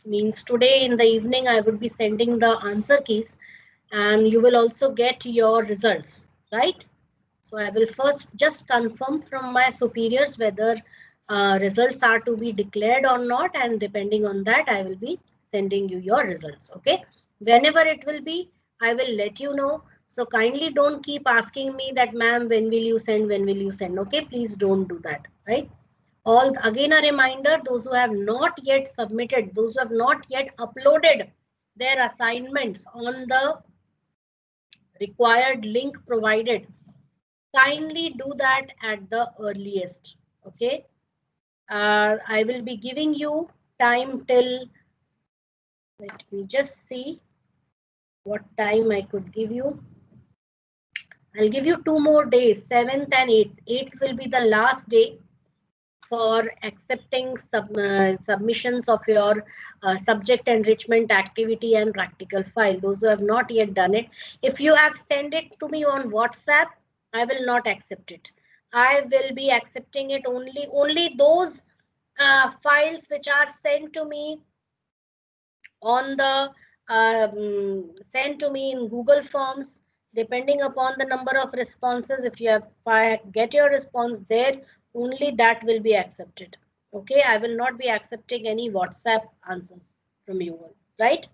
Means today in the evening I would be sending the answer keys and you will also get your results, right? So I will first just confirm from my superiors whether results are to be declared or not, and depending on that I will be sending you your results. Okay, whenever it will be I will let you know. So kindly don't keep asking me that ma'am when will you send, when will you send. Okay, please don't do that, right? All again a reminder, those who have not yet submitted, those who have not yet uploaded their assignments on the required link provided, kindly do that at the earliest. Okay, I will be giving you time till, let me just see what time I could give you. I'll give you 2 more days, 7th and 8th. 8th will be the last day for accepting submissions of your subject enrichment activity and practical file. Those who have not yet done it, if you have sent it to me on WhatsApp, I will not accept it. I will be accepting it only those files which are sent to me on the sent to me in Google Forms. Depending upon the number of responses, if you have, if I get your response there, only that will be accepted. Okay, I will not be accepting any WhatsApp answers from you all, right?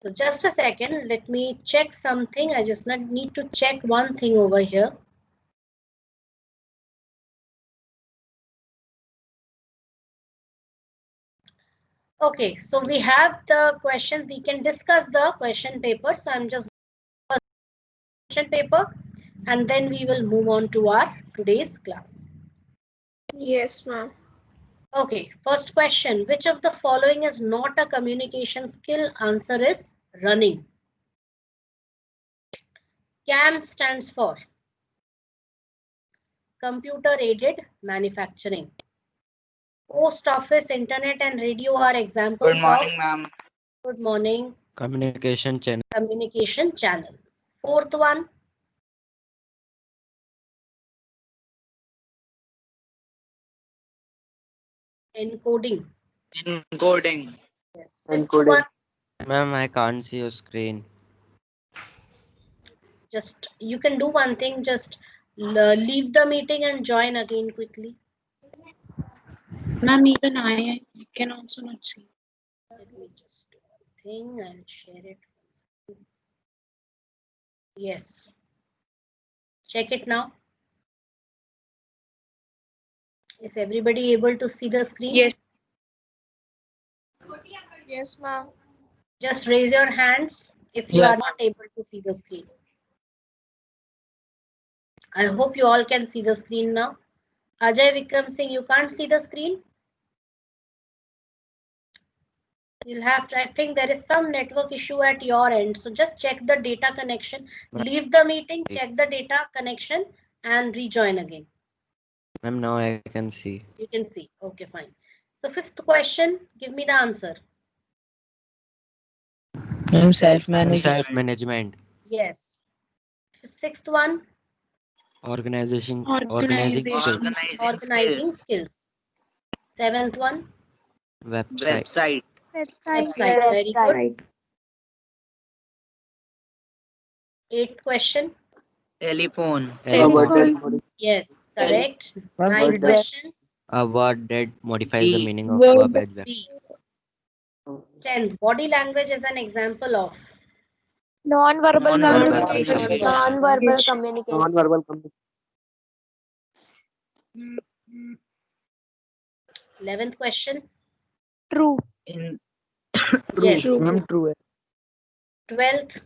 So just a second, let me check something. I just need to check one thing over here. Okay, so we have the questions. We can discuss the question paper. So I'm just question paper and then we will move on to our today's class. Yes, ma'am. Okay, first question. Which of the following is not a communication skill? Answer is running. CAM stands for Computer Aided Manufacturing. Post office, internet and radio are examples Good morning, of ma'am. good morning Communication channel. communication channel. Fourth one, encoding. Encoding. Yes. Fifth one, Ma'am, I can't see your screen. just you can do one thing, just leave the meeting and join again quickly. Ma'am, even I can also not see. Let me just do one thing. I'll share it. Yes. Check it now. Is everybody able to see the screen? Yes. Yes, ma'am. Just raise your hands if you are not able to see the screen. I hope you all can see the screen now. Ajay Vikram Singh, you can't see the screen? You'll have to, I think there is some network issue at your end. So just check the data connection. Leave the meeting, check the data connection and rejoin again. Ma'am, now I can see. You can see. Okay, fine. So fifth question, give me the answer. Self-management. Self-management. Yes. Sixth one. Organizing Organization. skills. Organizing skills. Seventh one. Website. Website. Very good. Eighth question. Telephone. Yes, correct. Ninth question. A word that modifies the B. meaning of Verb. verb as well. B. 10th. Body language is an example of Non-verbal Non-verbal communication. communication. Non-verbal communication. 11th question. True. In Yes. True. 12th.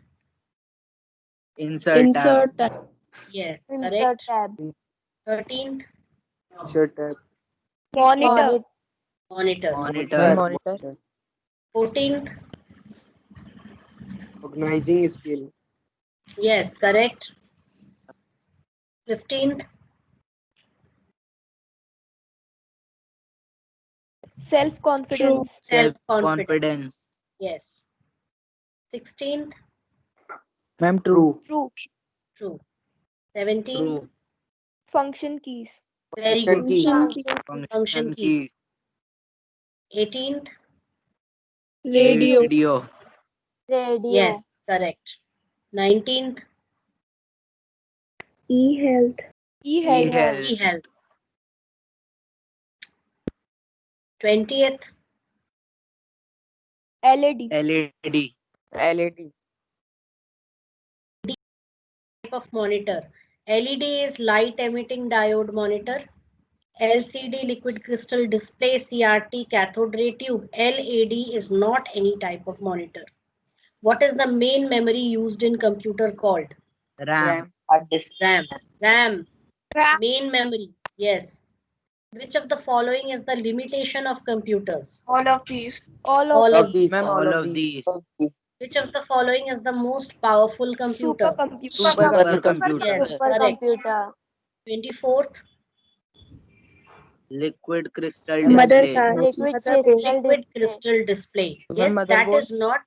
insert tab. Insert tab. Yes, Insert correct. tab. 13th. Monitor. Monitor. Monitor. 14th. Organizing skill. Yes, correct. 15th. Self-confidence. Self-confidence. Self-confidence. Yes. 16th. Ma'am, true. True. True. 17th. True. Function keys. Very good. Function Function key. keys. 18th. Radio. Radio. Radio. Yes, correct. 19th. E-health. E-health. E-health. 20th. LED. LED. LED. Type of monitor. LED is light emitting diode monitor. LCD liquid crystal display CRT cathode ray tube. LED is not any type of monitor. What is the main memory used in computer called? RAM. Hard disk. RAM. RAM. RAM. Main memory. Yes. Which of the following is the limitation of computers? All of these. All of these. these. All of these. Which of the following is the most powerful computer? Supercomputer. Yes, correct. Supercomputer. 24th. Liquid crystal Mother display. card. Liquid crystal display. Yes, that is not.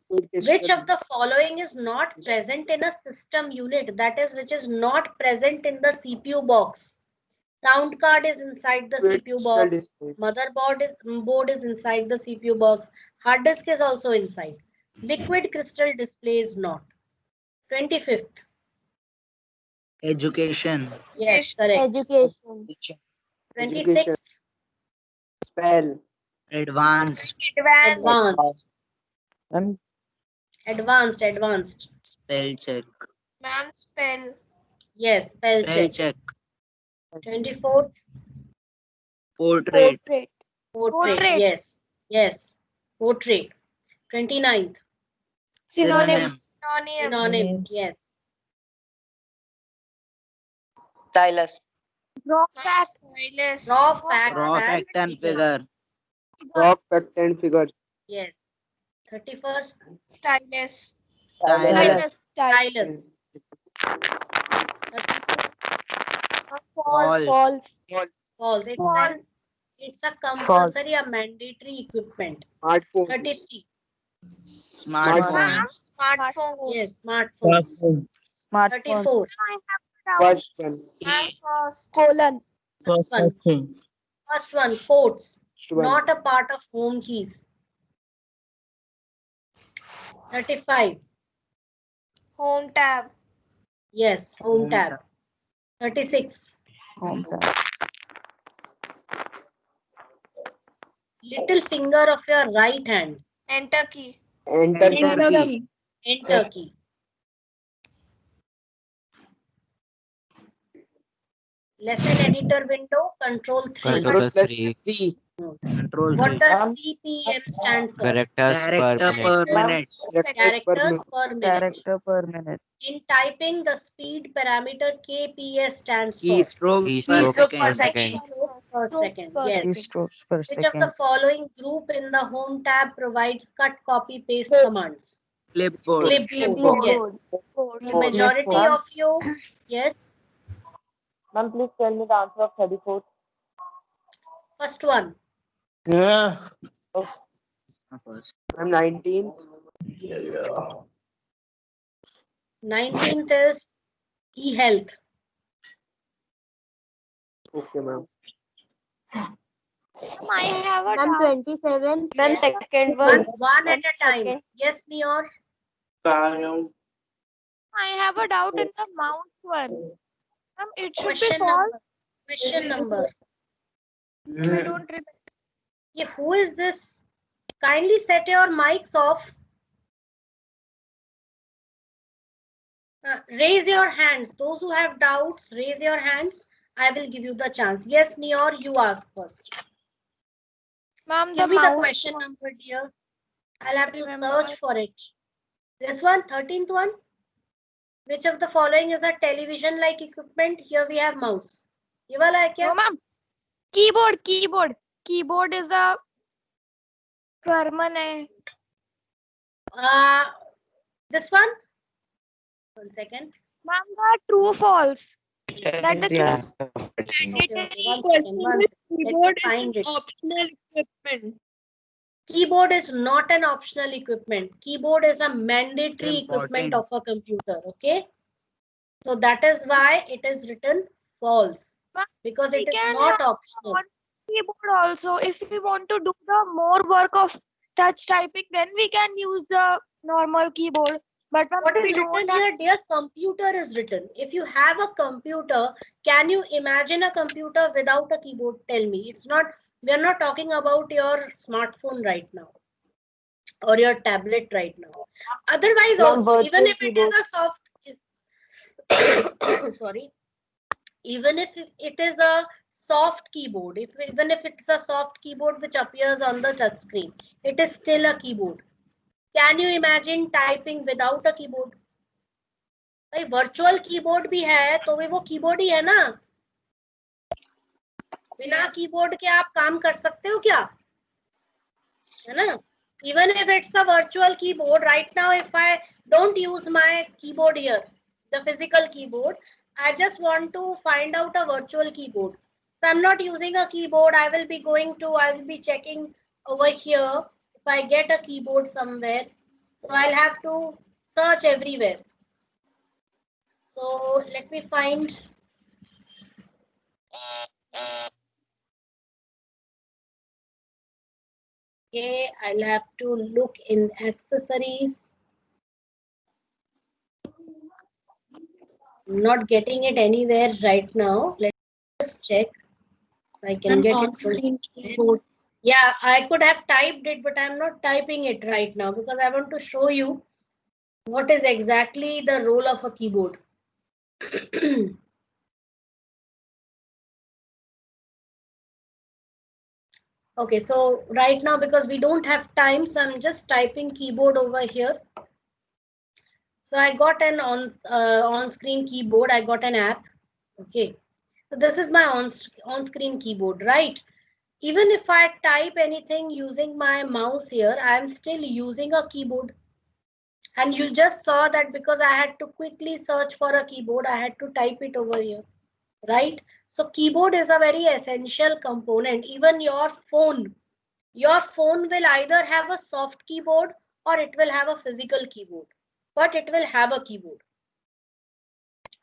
Which of the following is not present in a system unit? That is, which is not present in the CPU box. Sound card is inside the CPU box. Motherboard is inside the CPU box. Hard disk is also inside. Liquid crystal display is not. 25th. Education. Yes, correct. Education. 26th. Spell. Advanced. Advanced. Ma'am, Advanced. Spell check. Ma'am, spell. Yes, spell Spell check. check. 24th. Portrait. Portrait. Yes. Portrait. 29th. Synonym. Synonyms. Yes. stylus. Raw fact. Stylus. Raw fact. Raw fact and figure. Rock, fact, and figure. Yes. 31st. Stylus. Stylus. Stylus. 32nd. False. False. It's a compulsory, a mandatory equipment. Smartphone. 33. Smartphone. Smartphone. Yes. Smartphones. 34. First one. Colon. First one. Ports. First one. Not a part of home keys. 35. Home tab. Yes. Home Home tab. tab. 36. Home tab. Little finger of your right hand. Enter key. Enter key. Enter key. Lesson editor window. Control 3. Control plus 3. 3. Control What 3. does CPM stand for? Characters per Character minute. per minute. Characters per minute. Character per minute. In typing, the speed parameter KPS stands for Keystrokes per Keystrokes per second. second. strokes per second. Yes. Keystrokes per Which of the second. following group in the home tab provides cut, copy, paste commands? Clipboard. Clipboard. Yes. The majority of you. Yes. Ma'am, please tell me the answer of 34th. First one. I'm 19. 19th is e-health. Okay, ma'am. I have a Ma'am, doubt. 27. Ma'am, Ma'am, second one. One at a time. Second. Yes, Nior. I have a doubt in the mouse one. It should be Question false. number. Question number. I don't remember. Yeah, who is this? Kindly set your mics off. Raise your hands. Those who have doubts, raise your hands. I will give you the chance. Yes, Nior, you ask first. Ma'am, the Give me the mouse question one. number, dear. I'll have to Remember. search for it. This one, 13th one. Which of the following is a television-like equipment? Here we have mouse. ये वाला है क्या? No, ma'am. Keyboard. Keyboard is a permanent. This one. 1 second. Ma'am, the true false. That the Okay, One second. Let me keyboard find it. optional equipment. Keyboard is not an optional equipment. Keyboard is a mandatory equipment of a computer. Okay. So that is why it is written false. because We it is can not have optional. on keyboard also. If we want to do the more work of touch typing, then we can use the normal keyboard. But ma'am, What if is we don't written have, here, dear? Computer is written. If you have a computer, can you imagine a computer without a keyboard? Tell me. It's not, we are not talking about your smartphone right now or your tablet right now. Otherwise, Ma'am, also, even virtual if it is keyboard. a soft, sorry, even if it is a soft keyboard, even if it's a soft keyboard which appears on the touch screen, it is still a keyboard. Can you imagine typing without a keyboard? भाई virtual keyboard भी है तो भी वो keyboard ही है ना, बिना keyboard के आप काम कर सकते हो क्या, है ना? Even if it's a virtual keyboard, right now if I don't use my keyboard here, the physical keyboard, I just want to find out a virtual keyboard. So I'm not using a keyboard. I will be checking over here if I get a keyboard somewhere. So I'll have to search everywhere. So let me find. Okay, I'll have to look in accessories. I'm not getting it anywhere right now. Let's just check. I can get it from keyboard. Yeah, I could have typed it, but I'm not typing it right now because I want to show you what is exactly the role of a keyboard. Okay, so right now because we don't have time, so I'm just typing keyboard over here. So I got an on-screen keyboard. I got an app. Okay, so this is my on-screen keyboard, right? Even if I type anything using my mouse here, I'm still using a keyboard. And you just saw that because I had to quickly search for a keyboard, I had to type it over here, right? So keyboard is a very essential component. Even your phone will either have a soft keyboard or it will have a physical keyboard, but it will have a keyboard.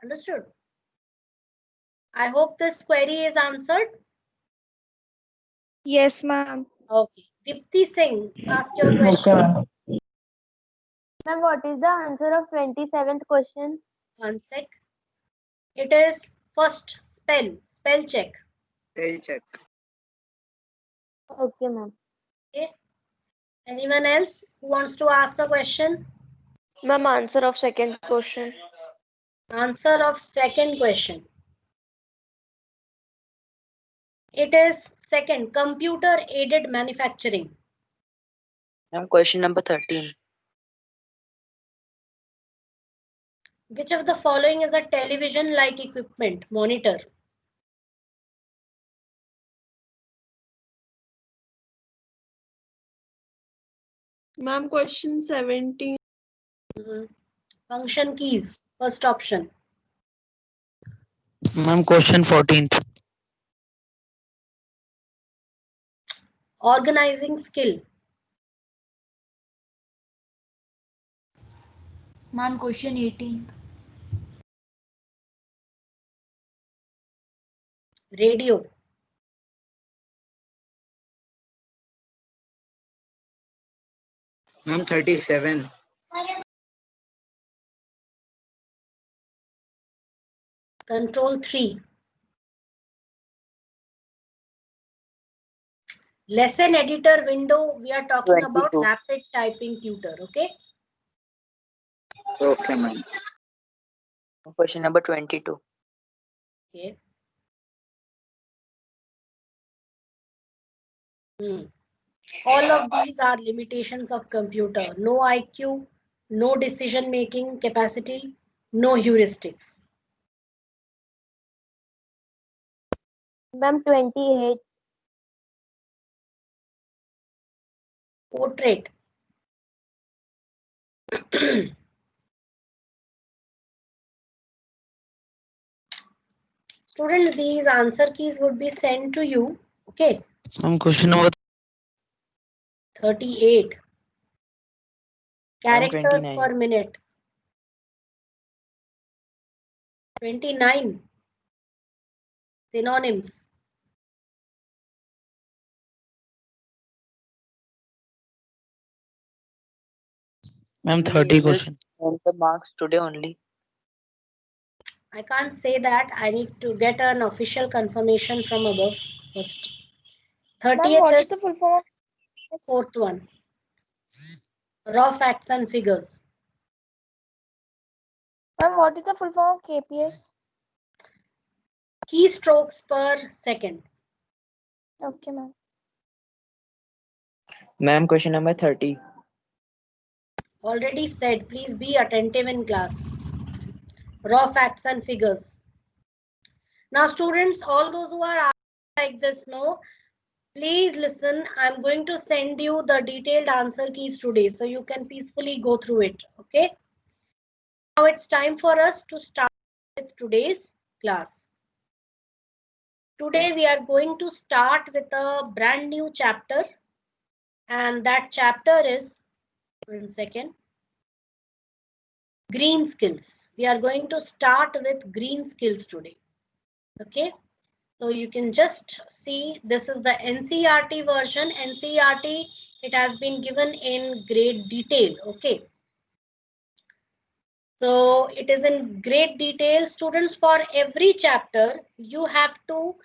Understood? I hope this query is answered. yes, ma'am. Okay. Dipti Singh, ask your question. Ma'am, what is the answer of 27th question? One sec. It is first spell check. Spell check. Okay, ma'am. Okay. Anyone else who wants to ask a question? Ma'am, answer of second question. Answer of second question. It is second, computer aided manufacturing. Ma'am, question number 13. Which of the following is a television-like equipment? Monitor. Ma'am, question 17. Function keys, first option. Ma'am, question 14th. Organizing skill. Ma'am, question 18. Radio. Ma'am, 37. Control 3. Lesson editor window, we are talking about 22. rapid typing tutor, okay? Okay, ma'am. Question number 22. Okay. All of these are limitations of computer. No IQ, no decision making capacity, no heuristics. Ma'am, 28. Portrait. Students, these answer keys would be sent to you. Okay. Ma'am, question number 38. Characters 29. per minute. 29. Synonyms. Ma'am, 30 question. And the marks today only. I can't say that. I need to get an official confirmation from above first. Ma'am, 30th what is is the full form of KPS? fourth one. Raw facts and figures. Ma'am, what is the full form of KPS? Keystrokes per second. Okay, ma'am. Ma'am, question number 30. Already said, please be attentive in class. Raw facts and figures. Now students, all those who are like this, no, please listen. I'm going to send you the detailed answer keys today so you can peacefully go through it. Okay. Now it's time for us to start with today's class. Today we are going to start with a brand new chapter, and that chapter is, 1 second, green skills. We are going to start with green skills today. Okay. So you can just see this is the NCERT version. NCERT, it has been given in great detail. Okay. So it is in great detail. Students, for every chapter, you have to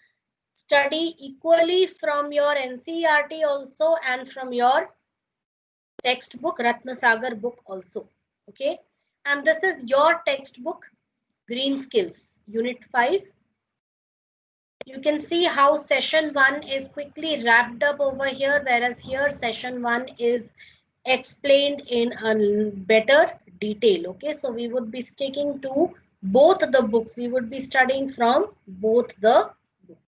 study equally from your NCERT also and from your textbook, Ratnasagar book also. Okay. And this is your textbook, Green Skills, Unit 5. You can see how session 1 is quickly wrapped up over here, whereas here session 1 is explained in a better detail. Okay, so we would be sticking to both the books. We would be studying from both the books.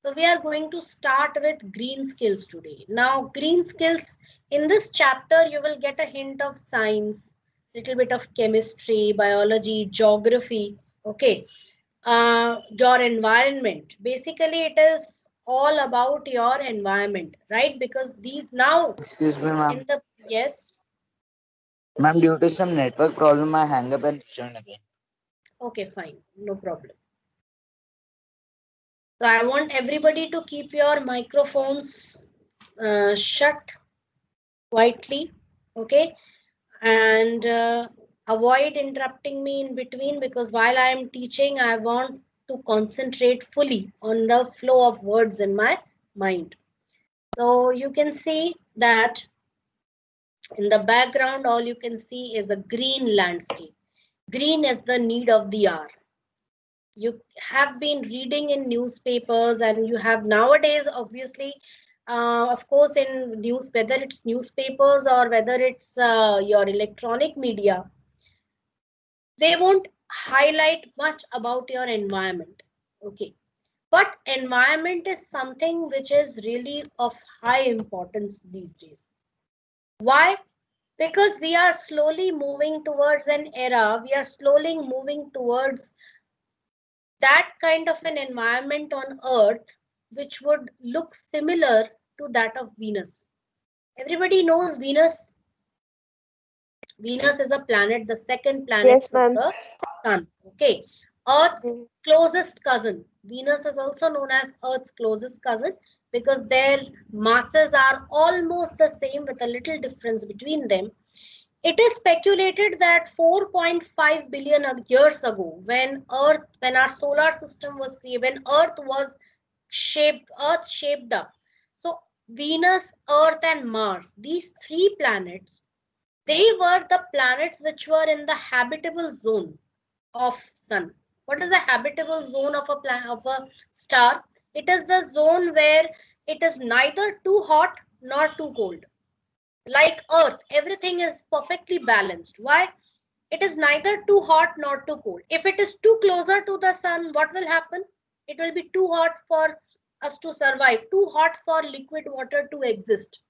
So we are going to start with green skills today. Now, green skills, in this chapter, you will get a hint of science, little bit of chemistry, biology, geography, okay, your environment. Basically, it is all about your environment, right? Because these now, Excuse me, ma'am. in the, yes, Ma'am, due to some network problem, I hang up and join again. okay, fine, no problem. So I want everybody to keep your microphones shut quietly, okay, and avoid interrupting me in between, because while I am teaching, I want to concentrate fully on the flow of words in my mind. So you can see that in the background, all you can see is a green landscape. Green is the need of the hour. You have been reading in newspapers, and you have nowadays, obviously, of course, in news, whether it's newspapers or whether it's your electronic media, they won't highlight much about your environment. Okay, but environment is something which is really of high importance these days. Why? Because we are slowly moving towards an era, we are slowly moving towards that kind of an environment on Earth which would look similar to that of Venus. Everybody knows Venus. Venus is a planet, the second planet Yes, from ma'am. the Sun. Okay. Earth's closest cousin. Venus is also known as Earth's closest cousin because their masses are almost the same with a little difference between them. It is speculated that 4.5 billion years ago, when our solar system was created, when Earth shaped up. So Venus, Earth, and Mars, these three planets, they were the planets which were in the habitable zone of Sun. What is the habitable zone of a star? It is the zone where it is neither too hot nor too cold. Like Earth, everything is perfectly balanced. Why? It is neither too hot nor too cold. If it is too closer to the sun, what will happen? It will be too hot for us to survive, too hot for liquid water to exist.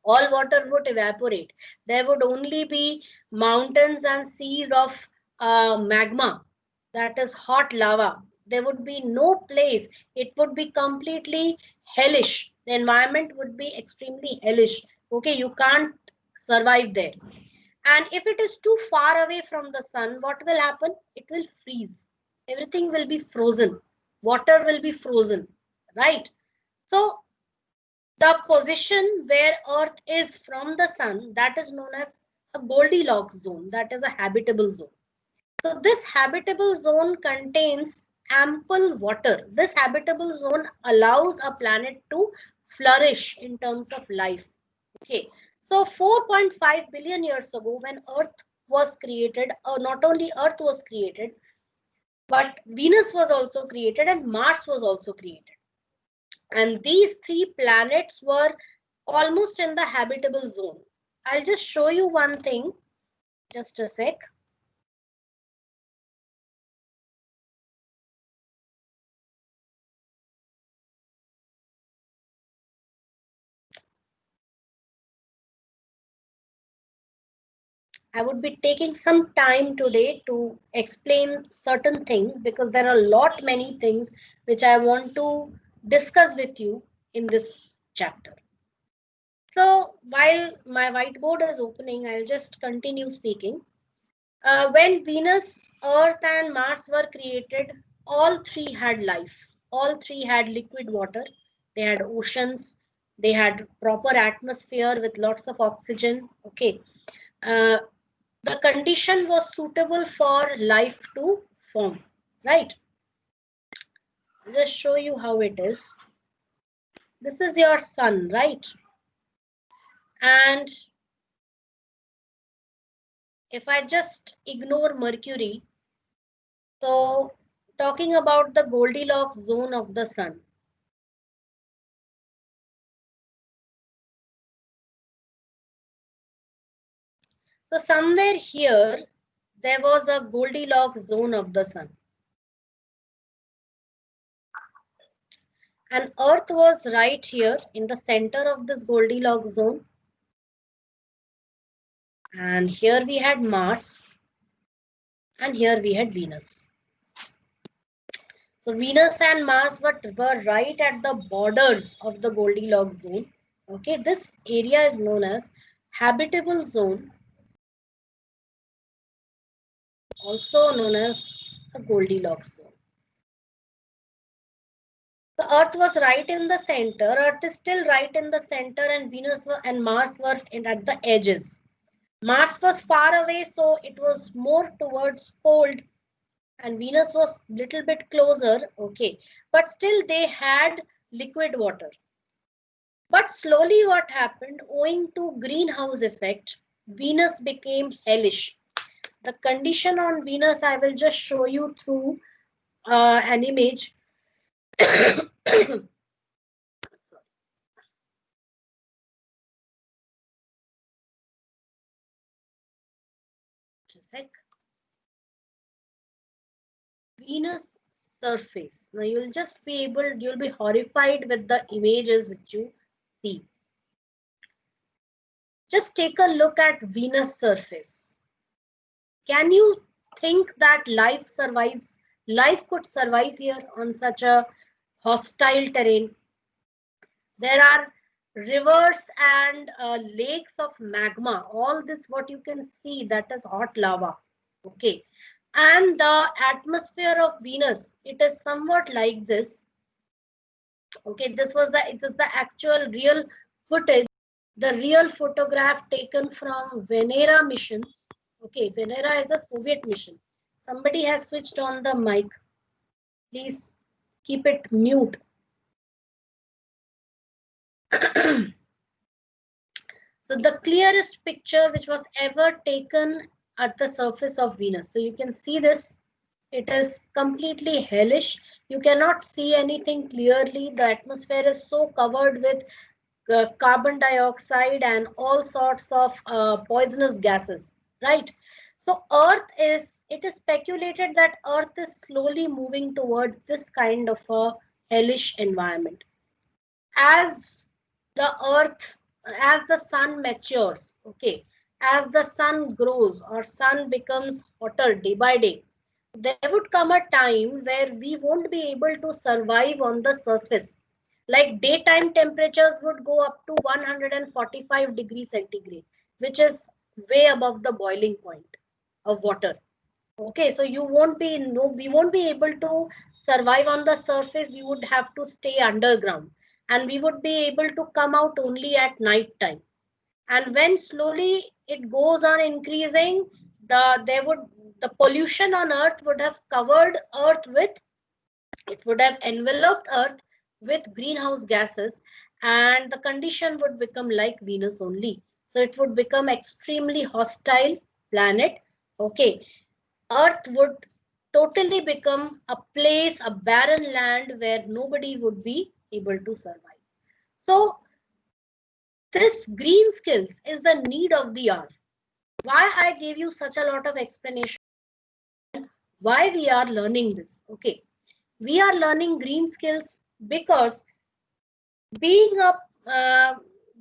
All water would evaporate. There would only be mountains and seas of magma, that is hot lava. There would be no place. It would be completely hellish. The environment would be extremely hellish. Okay, you can't survive there. And if it is too far away from the sun, what will happen? It will freeze. Everything will be frozen. Water will be frozen, right? So the position where Earth is from the sun, that is known as a Goldilocks zone. That is a habitable zone. So this habitable zone contains ample water. This habitable zone allows a planet to flourish in terms of life. Okay. So 4.5 billion years ago, when Earth was created, not only Earth was created, but Venus was also created and Mars was also created. And these three planets were almost in the habitable zone. I'll just show you one thing. Just a sec. I would be taking some time today to explain certain things because there are many things which I want to discuss with you in this chapter. So while my whiteboard is opening, I'll just continue speaking. When Venus, Earth and Mars were created, all three had life. All three had liquid water. They had oceans. They had proper atmosphere with lots of oxygen. Okay. The condition was suitable for life to form, right? I'll just show you how it is. This is your sun, right? And if I just ignore Mercury, so talking about the Goldilocks zone of the sun. So somewhere here, there was a Goldilocks zone of the sun. And Earth was right here in the center of this Goldilocks zone. And here we had Mars. And here we had Venus. So Venus and Mars were right at the borders of the Goldilocks zone. Okay, this area is known as habitable zone, also known as a Goldilocks zone. The Earth was right in the center. Earth is still right in the center, and Venus and Mars were at the edges. Mars was far away, so it was more towards cold, and Venus was little bit closer. Okay, but still they had liquid water. But slowly what happened, owing to greenhouse effect, Venus became hellish. The condition on Venus, I will just show you through an image. Sorry. Just a sec. Venus surface. Now you'll be horrified with the images which you see. Just take a look at Venus surface. Can you think that life could survive here on such a hostile terrain? There are rivers and lakes of magma. All this what you can see, that is hot lava. Okay. And the atmosphere of Venus, it is somewhat like this. Okay, it was the actual real footage, the real photograph taken from Venera missions. Okay, Venera is a Soviet mission. Somebody has switched on the mic. Please keep it mute. So the clearest picture which was ever taken at the surface of Venus. So you can see this. It is completely hellish. You cannot see anything clearly. The atmosphere is so covered with carbon dioxide and all sorts of poisonous gases, right? So it is speculated that Earth is slowly moving towards this kind of a hellish environment. As the sun matures, okay, as the sun grows or sun becomes hotter day by day, there would come a time where we won't be able to survive on the surface. Like daytime temperatures would go up to 145 degrees centigrade, which is way above the boiling point of water. Okay, so you won't be we won't be able to survive on the surface. We would have to stay underground, and we would be able to come out only at night time. And when slowly it goes on increasing, the pollution on Earth would have covered Earth with, it would have enveloped Earth with greenhouse gases, and the condition would become like Venus only. So it would become extremely hostile planet. Okay, Earth would totally become a place, a barren land where nobody would be able to survive. So this green skills is the need of the hour. Why I gave you such a lot of explanation, why we are learning this. Okay, we are learning green skills because being a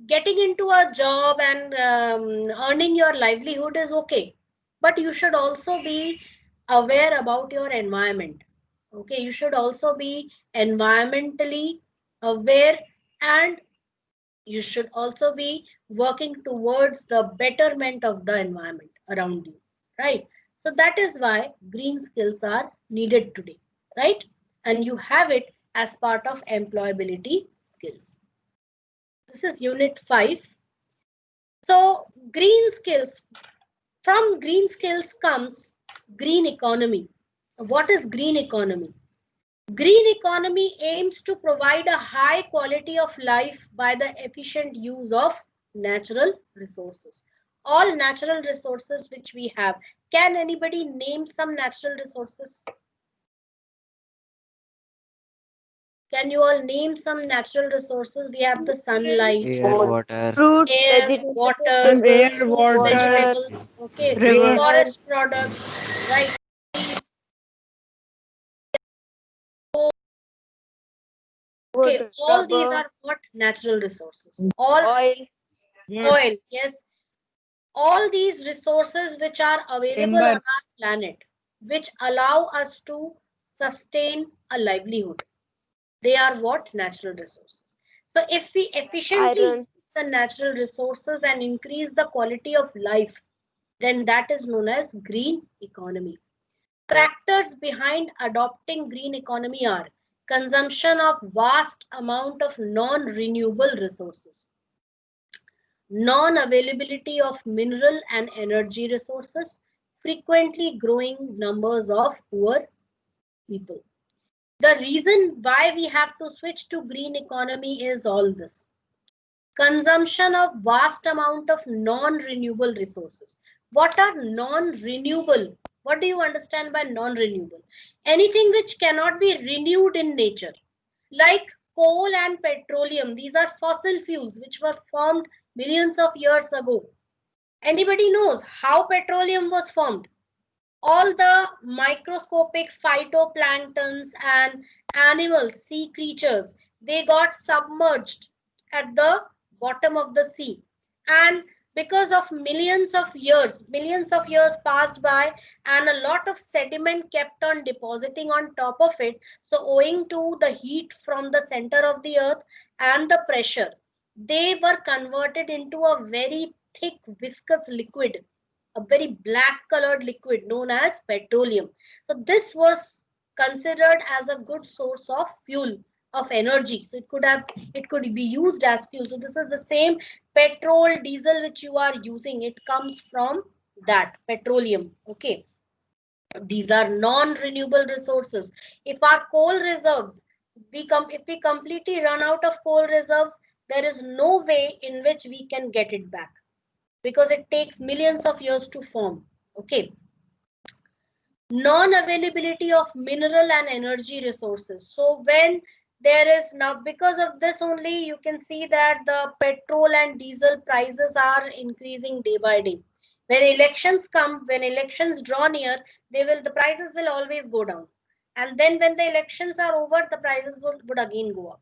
getting into a job and earning your livelihood is okay, but you should also be aware about your environment. Okay, you should also be environmentally aware, and you should also be working towards the betterment of the environment around you, right? So that is why green skills are needed today, right? And you have it as part of employability skills. This is unit 5. So green skills, from green skills comes green economy. What is green economy? Green economy aims to provide a high quality of life by the efficient use of natural resources. All natural resources which we have. Can anybody name some natural resources? Can you all name some natural resources? We have the sunlight, Air, water, Fruits, air, vegetables, water, fruits, water, vegetables, okay, river. forest products, right? Okay, all these rubber, are what natural resources. All oil, oil, yes. All these resources which are available on our planet, which allow us to sustain a livelihood. They are what? Natural resources. So if we efficiently iron. use the natural resources and increase the quality of life, then that is known as green economy. Factors behind adopting green economy are consumption of vast amount of non-renewable resources, non-availability of mineral and energy resources, frequently growing numbers of poor people. The reason why we have to switch to green economy is all this. Consumption of vast amount of non-renewable resources. What are non-renewable? What do you understand by non-renewable? Anything which cannot be renewed in nature, like coal and petroleum. These are fossil fuels which were formed millions of years ago. Anybody knows how petroleum was formed? All the microscopic phytoplanktons and animals, sea creatures, they got submerged at the bottom of the sea. And because of millions of years passed by, and a lot of sediment kept on depositing on top of it. So owing to the heat from the center of the earth and the pressure, they were converted into a very thick viscous liquid, a very black colored liquid known as petroleum. So this was considered as a good source of fuel, of energy. So it could be used as fuel. So this is the same petrol, diesel which you are using. It comes from that petroleum. Okay. These are non-renewable resources. If our coal reserves, if we completely run out of coal reserves, there is no way in which we can get it back, because it takes millions of years to form. Okay. Non-availability of mineral and energy resources. So when there is now, because of this only, you can see that the petrol and diesel prices are increasing day by day. When elections come, when elections draw near, the prices will always go down. And then when the elections are over, the prices would again go up.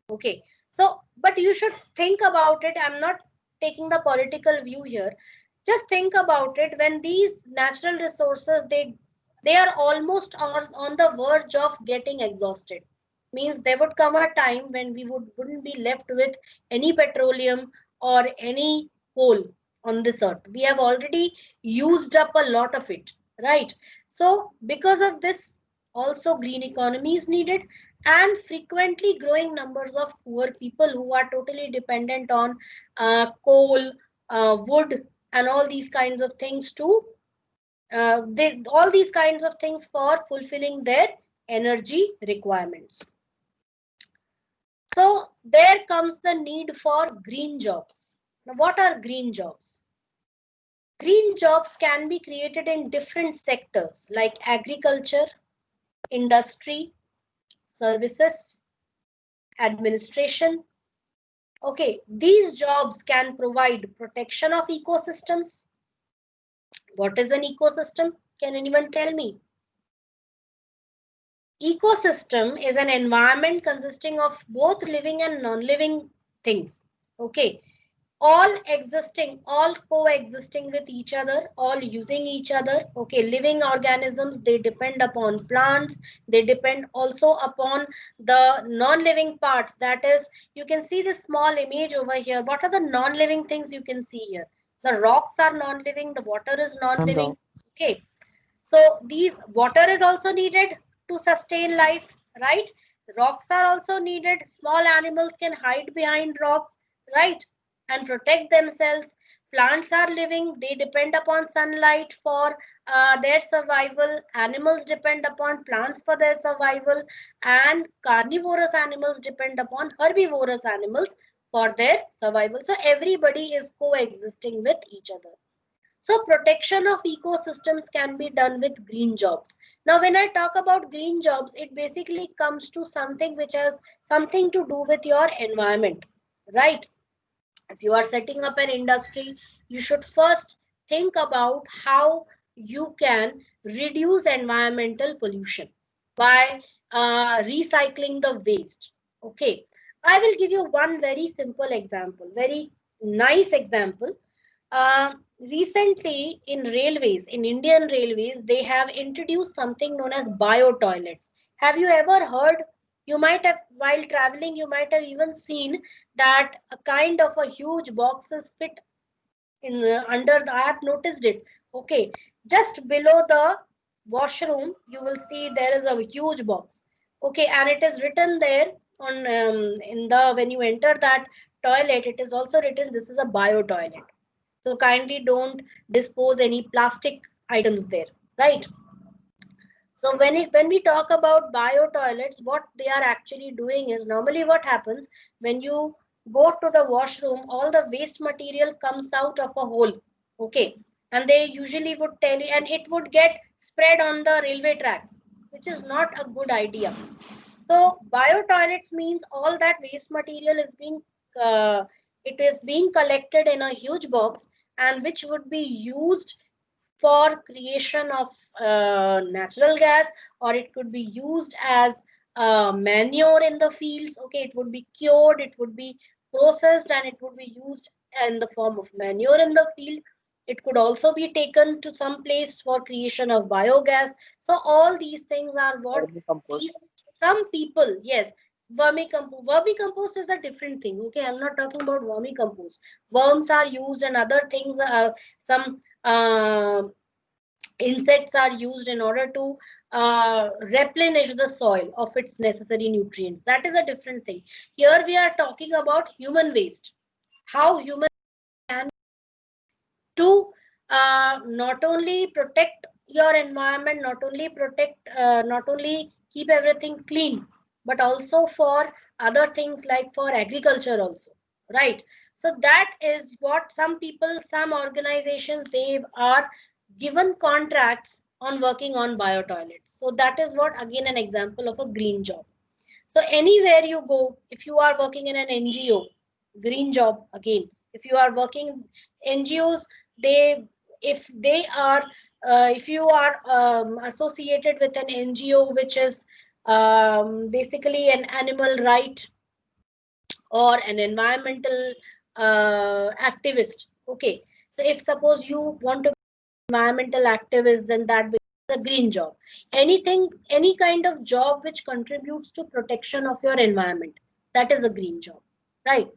Okay. So, but you should think about it. I'm not taking the political view here. Just think about it. When these natural resources, they are almost on the verge of getting exhausted, means there would come a time when we wouldn't be left with any petroleum or any coal. on this earth. We have already used up a lot of it, right? So because of this, also green economy is needed, and frequently growing numbers of poor people who are totally dependent on coal, wood, and all these kinds of things to all these kinds of things for fulfilling their energy requirements. So there comes the need for green jobs. Now, what are green jobs? Green jobs can be created in different sectors like agriculture, industry, services, administration. Okay, these jobs can provide protection of ecosystems. What is an ecosystem? Can anyone tell me? Ecosystem is an environment consisting of both living and non-living things. Okay, all existing, all coexisting with each other, all using each other. Okay, living organisms, they depend upon plants, they depend also upon the non-living parts. That is, you can see this small image over here. What are the non-living things you can see here? The rocks are non-living, the water is non-living. Okay, so these water is also needed to sustain life, right? Rocks are also needed. Small animals can hide behind rocks, right, and protect themselves. Plants are living. They depend upon sunlight for their survival. Animals depend upon plants for their survival. And carnivorous animals depend upon herbivorous animals for their survival. So everybody is coexisting with each other. So protection of ecosystems can be done with green jobs. Now, when I talk about green jobs, it basically comes to something which has something to do with your environment, right? If you are setting up an industry, you should first think about how you can reduce environmental pollution by recycling the waste. Okay, I will give you one very simple example, very nice example. Recently in railways, in Indian railways, they have introduced something known as bio toilets. Have you ever heard? You might have, while traveling, you might have even seen that a kind of a huge box is fit in under the, I have noticed it. Okay, just below the washroom, you will see there is a huge box. Okay, and it is written there on in the when you enter that toilet, it is also written this is a bio toilet. So kindly don't dispose any plastic items there, right? So when we talk about bio toilets, what they are actually doing is normally what happens when you go to the washroom, all the waste material comes out of a hole. Okay. And they usually would tell you, and it would get spread on the railway tracks, which is not a good idea. So bio toilets means all that waste material is being it is being collected in a huge box, and which would be used for creation of natural gas, or it could be used as manure in the fields. Okay, it would be cured, it would be processed, and it would be used in the form of manure in the field. It could also be taken to some place for creation of biogas. So all these things are what these some people, yes, vermicompost. Vermicompost is a different thing. Okay, I'm not talking about vermicompost. Worms are used and other things. Some insects are used in order to replenish the soil of its necessary nutrients. That is a different thing. Here we are talking about human waste. How human can to not only protect your environment, not only keep everything clean, but also for other things like for agriculture also, right? So that is what some people, some organizations, they are given contracts on working on bio toilets. So that is what, again, an example of a green job. So anywhere you go, if you are working in an NGO, green job again. If you are working NGOs, they if they are if you are associated with an NGO which is basically an animal right or an environmental activist. Okay, so if suppose you want to be an environmental activist, then that becomes a green job. Anything, any kind of job which contributes to protection of your environment, that is a green job, right?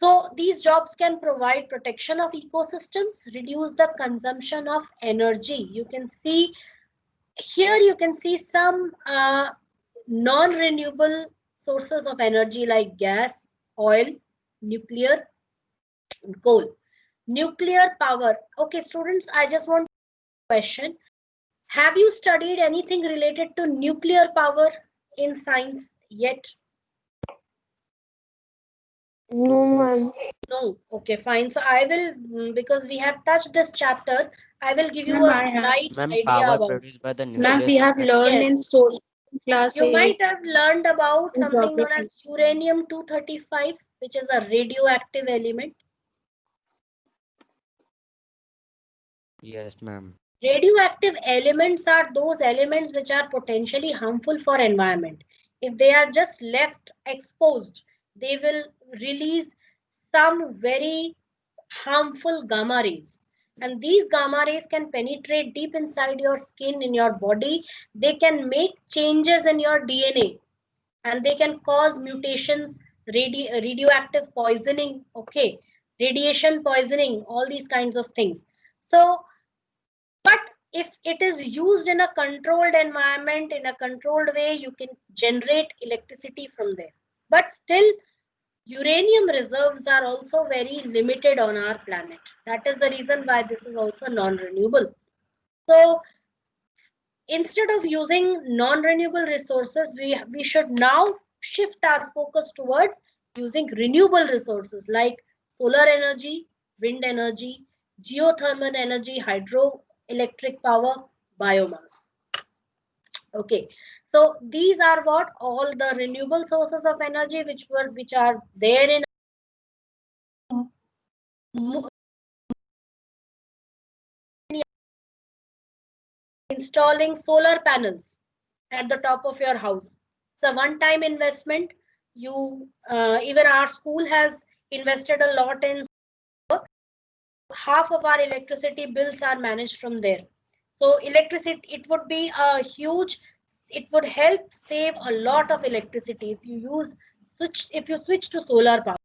So these jobs can provide protection of ecosystems, reduce the consumption of energy. You can see here, you can see some non-renewable sources of energy like gas, oil, nuclear, and coal. Nuclear power. Okay, students, I just want a question. Have you studied anything related to nuclear power in science yet? No, ma'am. No. Okay, fine. So I will, because we have touched this chapter, I will give you a slight Ma'am, idea power about produced by the Ma'am, nucleus. we have learned in Yes. social class You 8 might have learned about in something known geography. as uranium-235, which is a radioactive element. Yes, ma'am. Radioactive elements are those elements which are potentially harmful for environment. If they are just left exposed, they will release some very harmful gamma rays. And these gamma rays can penetrate deep inside your skin, in your body. They can make changes in your DNA, and they can cause mutations, radioactive poisoning, okay, radiation poisoning, all these kinds of things. So, but if it is used in a controlled environment, in a controlled way, you can generate electricity from there. But still, uranium reserves are also very limited on our planet. That is the reason why this is also non-renewable. So instead of using non-renewable resources, we should now shift our focus towards using renewable resources like solar energy, wind energy, geothermal energy, hydroelectric power, biomass. Okay, so these are what all the renewable sources of energy which are there in installing solar panels at the top of your house. It's a one-time investment. Even our school has invested a lot in. Half of our electricity bills are managed from there. So electricity, it would be a huge. It would help save a lot of electricity if you switch to solar power.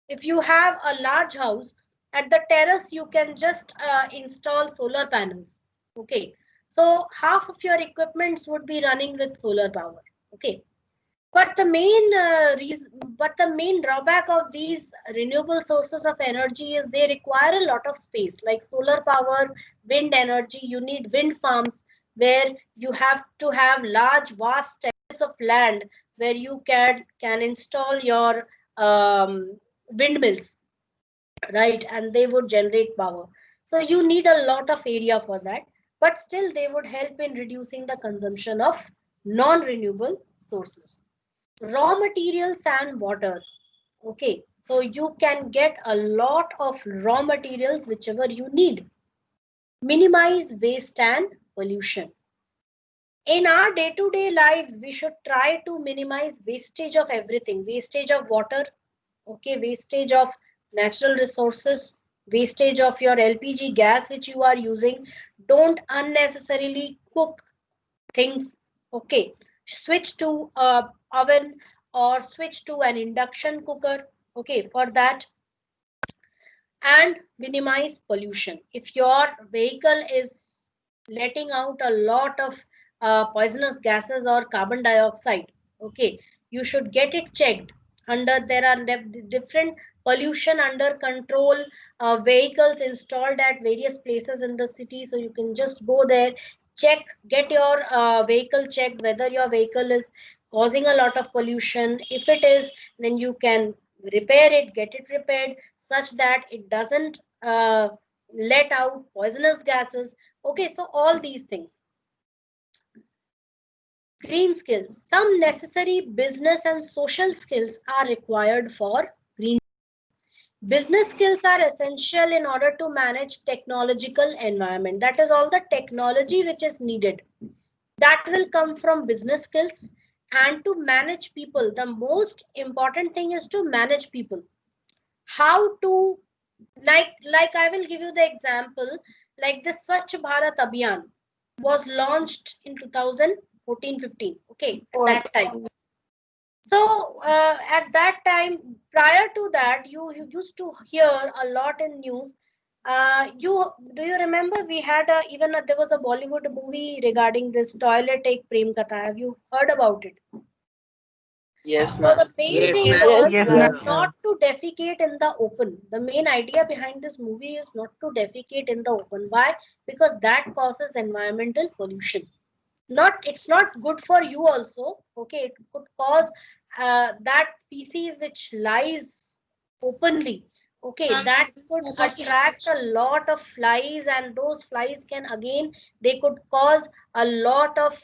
If you have a large house, at the terrace you can just install solar panels. Okay, so half of your equipments would be running with solar power. Okay, but the main drawback of these renewable sources of energy is they require a lot of space. Like solar power, wind energy, you need wind farms where you have to have large, vast areas of land where you can install your windmills, right? And they would generate power. So you need a lot of area for that, but still they would help in reducing the consumption of non-renewable sources. Raw materials and water. Okay, so you can get a lot of raw materials whichever you need. Minimize waste and pollution. In our day-to-day lives, we should try to minimize wastage of everything. Wastage of water, okay, wastage of natural resources, wastage of your LPG gas which you are using. Don't unnecessarily cook things, okay. Switch to a oven or switch to an induction cooker, okay, for that. And minimize pollution. If your vehicle is letting out a lot of poisonous gases or carbon dioxide, okay, you should get it checked. There are different pollution under control vehicles installed at various places in the city, so you can just go there, check, get your vehicle checked whether your vehicle is causing a lot of pollution. If it is, then you can repair it, get it repaired such that it doesn't let out poisonous gases. Okay, so all these things. Green skills. Some necessary business and social skills are required for green. Business skills are essential in order to manage technological environment. That is all the technology which is needed. That will come from business skills. And to manage people, the most important thing is to manage people. How to, like I will give you the example, like the Swachh Bharat Abhiyan was launched in 2014-15, okay, at that time. So So at that time, prior to that, you used to hear a lot in news. Do you remember we had there was a Bollywood movie regarding this toilet take prem katha. Have you heard about it? Yes, So ma'am. the main thing Yes, was Yes, ma'am. not to defecate in the open. The main idea behind this movie is not to defecate in the open. Why? Because that causes environmental pollution. It's not good for you also. Okay, it could cause that feces which lies openly. Okay, that could attract a lot of flies, and those flies can again, they could cause a lot of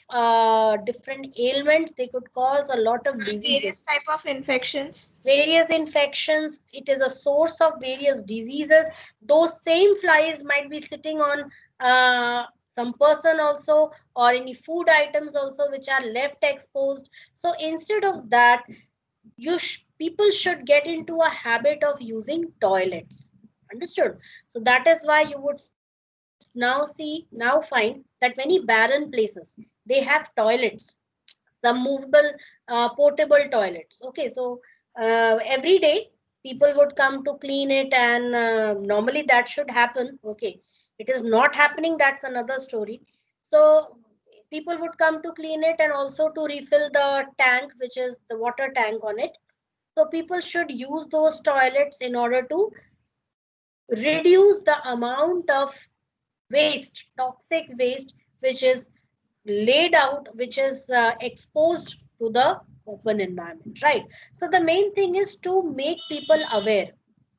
different ailments. They could cause a lot of diseases. Various type of infections. Various infections. It is a source of various diseases. Those same flies might be sitting on some person also, or any food items also which are left exposed. So instead of that, people should get into a habit of using toilets. Understood? So that is why you would now find that many barren places, they have toilets, some movable portable toilets. Okay, so every day people would come to clean it, and normally that should happen. Okay, it is not happening, that's another story. So people would come to clean it and also to refill the tank, which is the water tank on it. So people should use those toilets in order to reduce the amount of waste, toxic waste, which is laid out, which is exposed to the open environment, right? So the main thing is to make people aware,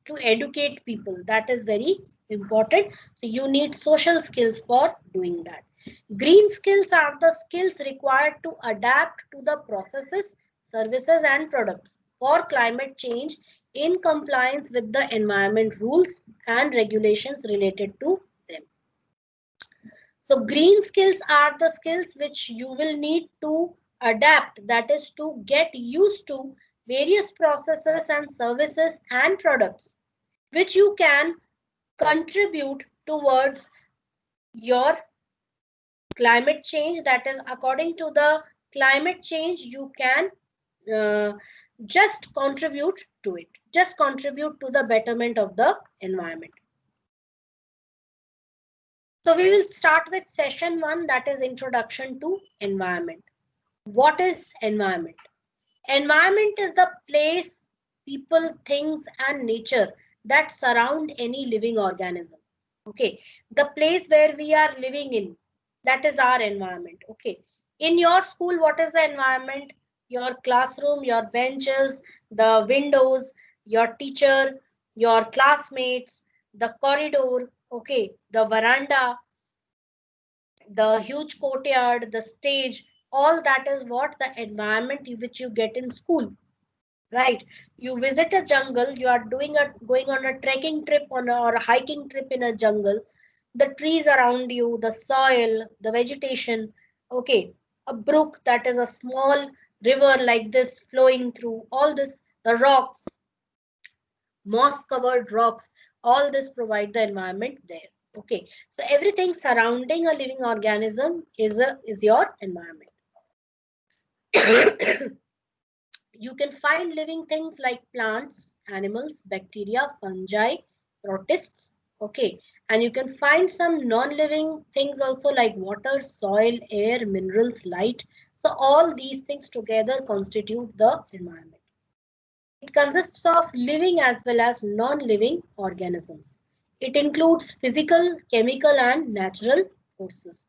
to educate people. That is very important. So you need social skills for doing that. Green skills are the skills required to adapt to the processes, services, and products for climate change in compliance with the environment rules and regulations related to them. So green skills are the skills which you will need to adapt, that is to get used to various processes and services and products which you can contribute towards your climate change. That is, according to the climate change, you can uh, just contribute to it, just contribute to the betterment of the environment. So we will start with session 1, that is introduction to environment. What is environment? Environment is the place, people, things, and nature that surround any living organism. Okay, the place where we are living in, that is our environment. Okay, in your school, what is the environment? Your classroom, your benches, the windows, your teacher, your classmates, the corridor, okay, the veranda, the huge courtyard, the stage, all that is what the environment which you get in school, right? You visit a jungle, you are going on a trekking trip or a hiking trip in a jungle. The trees around you, the soil, the vegetation, okay, a brook, that is a small river like this flowing through, all this, the rocks, moss covered rocks, all this provide the environment there. Okay, so everything surrounding a living organism is your environment. You can find living things like plants, animals, bacteria, fungi, protists. Okay, and you can find some non-living things also like water, soil, air, minerals, light. So all these things together constitute the environment. It consists of living as well as non-living organisms. It includes physical, chemical, and natural forces.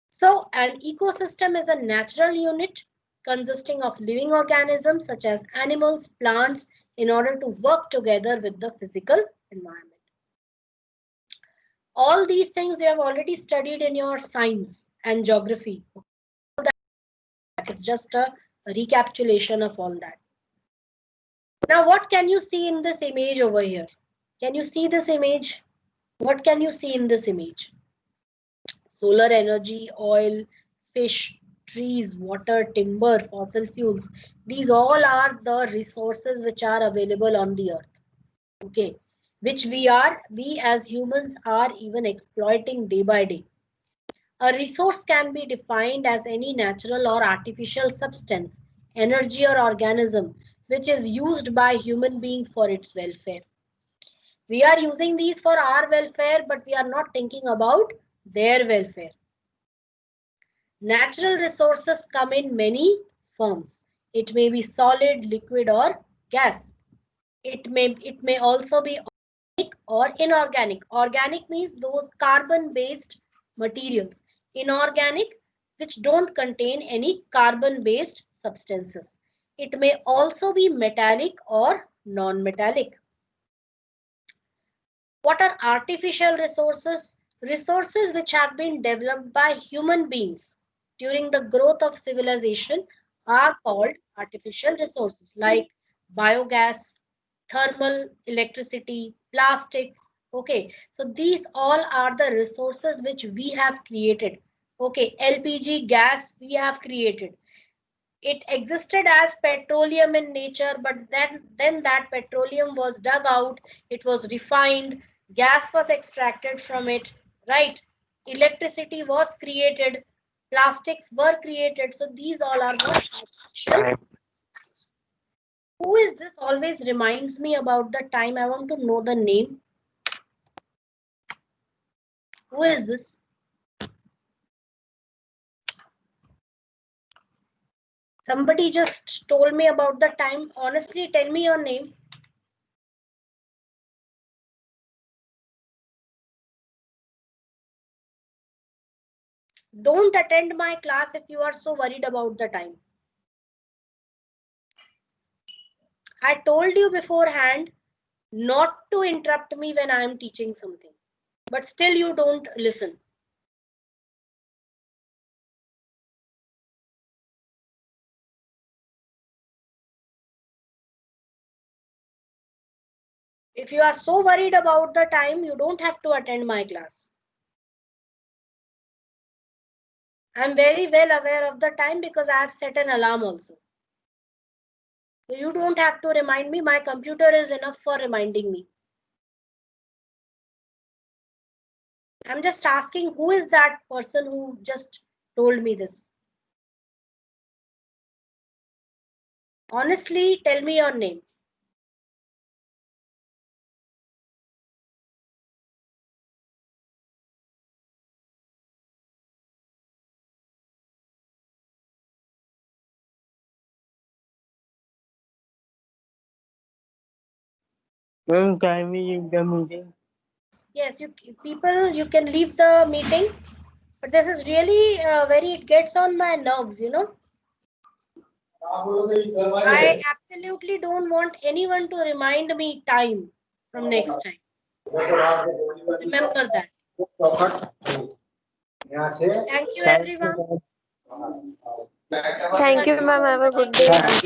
So an ecosystem is a natural unit consisting of living organisms such as animals, plants, in order to work together with the physical environment. All these things you have already studied in your science and geography. It's just a recapitulation of all that. Now, what can you see in this image over here? Can you see this image? What can you see in this image? Solar energy, oil, fish, trees, water, timber, fossil fuels. These all are the resources which are available on the earth. Okay, which we as humans are even exploiting day by day. A resource can be defined as any natural or artificial substance, energy or organism which is used by human being for its welfare. We are using these for our welfare, but we are not thinking about their welfare. Natural resources come in many forms. It may be solid, liquid, or gas. It may also be organic or inorganic. Organic means those carbon-based materials. Inorganic, which don't contain any carbon-based substances. It may also be metallic or non-metallic. What are artificial resources? Resources which have been developed by human beings during the growth of civilization are called artificial resources, like biogas, thermal electricity, plastics. Okay, so these all are the resources which we have created. Okay, LPG gas we have created. It existed as petroleum in nature, but then that petroleum was dug out, it was refined, gas was extracted from it, right? Electricity was created, plastics were created. So these all are the artificial resources. Who is this? Always reminds me about the time. I want to know the name. Who is this? Somebody just told me about the time. Honestly, tell me your name. Don't attend my class if you are so worried about the time. I told you beforehand not to interrupt me when I am teaching something, but still you don't listen. If you are so worried about the time, you don't have to attend my class. I'm very well aware of the time because I have set an alarm also. So you don't have to remind me. My computer is enough for reminding me. I'm just asking, who is that person who just told me this? Honestly, tell me your name. Ma'am, can we leave the meeting? Yes, people, you can leave the meeting, but this is really it gets on my nerves, you know. I absolutely don't want anyone to remind me time from next time. Remember that. Thank you, everyone. Thank you, ma'am. Have a good day.